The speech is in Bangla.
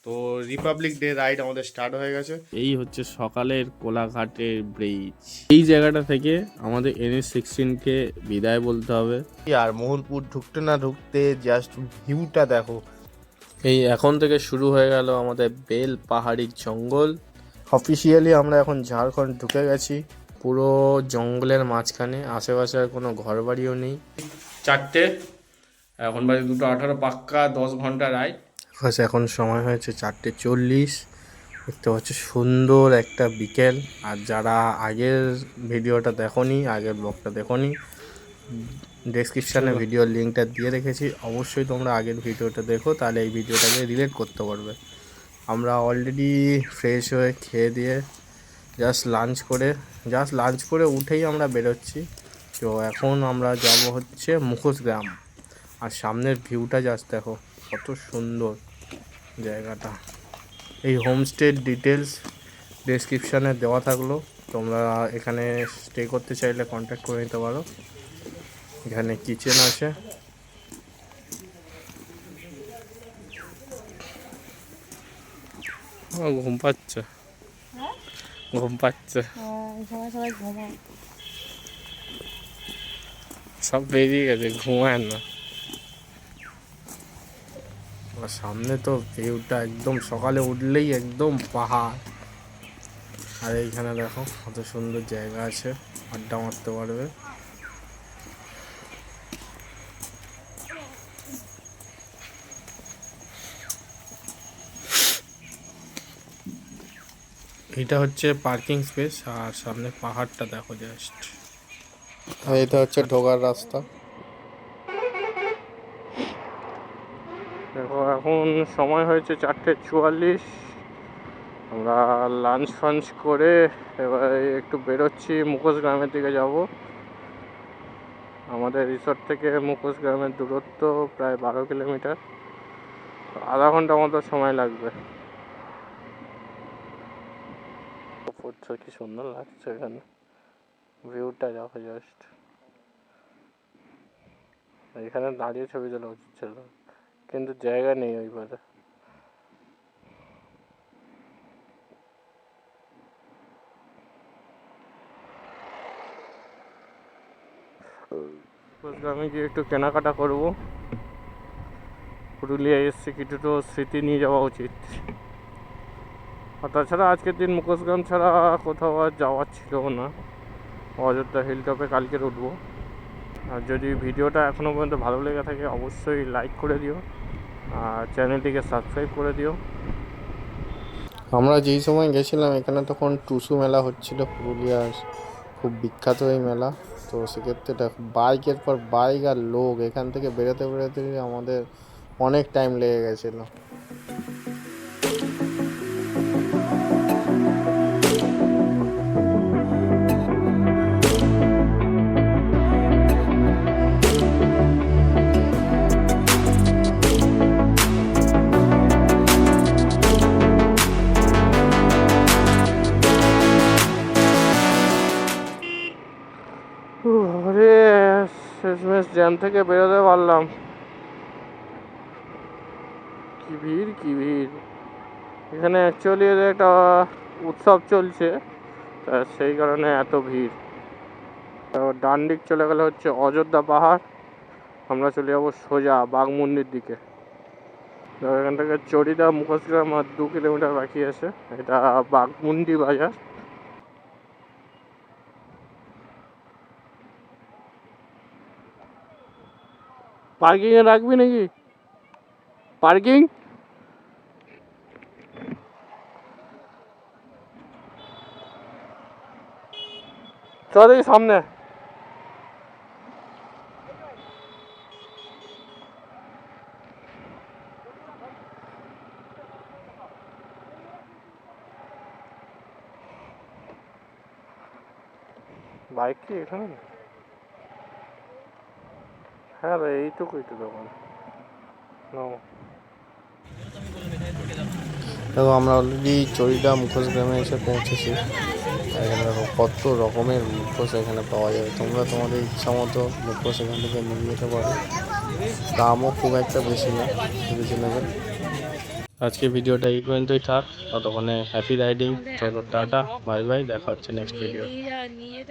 তো রিপাবলিক ডে রাইড আমাদের স্টার্ট হয়ে গেছে। এই হচ্ছে সকালের কোলাঘাটের ব্রিজ। এই জায়গাটা থেকে আমাদের NH16 কে বিদায় বলতে হবে। আর মোহনপুর ঢুকতে না ঢুকতে জাস্ট ভিউটা দেখো। এই এখন থেকে শুরু হয়ে গেল আমাদের বেল পাহাড়ি জঙ্গল। অফিসিয়ালি আমরা এখন ঝাড়খণ্ড ঢুকে গেছি। পুরো জঙ্গলের মাঝখানে, আশেপাশে আর কোনো ঘর বাড়িও নেই। 4টে, এখন বাজে 2:18, পাক্কা 10 ঘন্টা রাইড। এখন সময় হয়েছে 4:40। দেখতে পাচ্ছ সুন্দর একটা বিকেল। আর যারা আগের ভিডিওটা দেখোনি, আগের ব্লগটা দেখোনি, ডেসক্রিপশানে ভিডিওর লিঙ্কটা দিয়ে রেখেছি, অবশ্যই তোমরা আগের ভিডিওটা দেখো, তাহলে এই ভিডিওটাকে রিলেট করতে পারবে। আমরা অলরেডি ফ্রেশ হয়ে খেয়ে দিয়ে জাস্ট লাঞ্চ করে উঠেই আমরা বেরোচ্ছি। তো এখন আমরা যাব হচ্ছে মুখোশগ্রাম। আর সামনের ভিউটা জাস্ট দেখো কত সুন্দর জায়গাটা। এই হোমস্টের ডিটেলস ডেসক্রিপশানে দেওয়া থাকলো, তোমরা এখানে স্টে করতে চাইলে কন্ট্যাক্ট করে নিতে পারো। এখানে কিচেন আছে। ঘুম পাচ্ছে, সবাই ঘুমায়। সব বেরিয়ে গেছে, ঘুমায় না। আর সামনে তো ভিউটা একদম সকালে উঠলেই একদম পাহাড়। আর এইখানে দেখো কত সুন্দর জায়গা আছে, আড্ডা মারতে পারবে। এটা হচ্ছে পার্কিং স্পেস। আর সামনে পাহাড়টা দেখো জাস্ট। এটা হচ্ছে ঢোকার রাস্তা। দেখো এখন সময় হয়েছে 4:44। আমরা লাঞ্চ ফাঞ্চ করে এবার একটু বেরোচ্ছি, মুখোশগ্রামের দিকে যাব। আমাদের রিসর্ট থেকে মুখোশগ্রামের দূরত্ব প্রায় 12 কিলোমিটার। আধা ঘন্টা মতো সময় লাগবে। কি সুন্দর লাগছে এখানে, ভিউটা দেখো জাস্ট। এখানে দাঁড়িয়ে ছবি তোলা উচিত ছিল, কিন্তু জায়গা নেই ওই পারে। গ্রামে গিয়ে একটু কেনাকাটা করব। পুরুলিয়া এসছি, কিছু তো স্মৃতি নিয়ে যাওয়া উচিত। আর তাছাড়া আজকের দিন মুখোশগ্রাম ছাড়া কোথাও আর যাওয়ার ছিল না। অযোধ্যা হিল টপে কালকের উঠবো। আর যদি ভিডিওটা এখনও পর্যন্ত ভালো লেগে থাকে অবশ্যই লাইক করে দিও, আর চ্যানেলটিকে সাবস্ক্রাইব করে দিও। আমরা যেই সময় গেছিলাম এখানে তখন টুসু মেলা হচ্ছিল, পুরুলিয়ার খুব বিখ্যাত এই মেলা। তো সেক্ষেত্রে দেখো বাইকের পর বাইক আর লোক, এখান থেকে বেরোতে আমাদের অনেক টাইম লেগে গেছিলো। শেষমেশ জ্যাম থেকে বেরোতে পারলাম। কি ভিড় এখানে। অ্যাকচুয়ালি একটা উৎসব চলছে, সেই কারণে এত ভিড়। ডান দিক চলে গেলে হচ্ছে অযোধ্যা পাহাড়। আমরা চলে যাবো সোজা বাঘমুন্ডির দিকে। এখান থেকে চড়িদা মুখোশগ্রাম আর 2 কিলোমিটার বাকি আছে। এটা বাঘমুন্ডি বাজার। পার্কিংয়ে রাখবি নাকি? পার্কিং চল দেখি সামনে। বাইক কি এখানে? হ্যাঁ রে, এইটুকুই তো দোকান। দেখো আমরা অলরেডি চড়িদা মুখোশগ্রামে এসে পৌঁছেছি। এখানে দেখো কত রকমের মুখোশ এখানে পাওয়া যাবে। তোমরা তোমাদের ইচ্ছা মতো মুখোশ এখান থেকে নিয়ে যেতে পারো। দামও খুব একটা বেশি না, বেশি নেবে। আজকে ভিডিওটা এই পর্যন্তই থাক, ততক্ষণে হ্যাপি রাইডিং, চলো টাটা বাই বাই, দেখা হচ্ছে নেক্সট ভিডিও। নিয়ে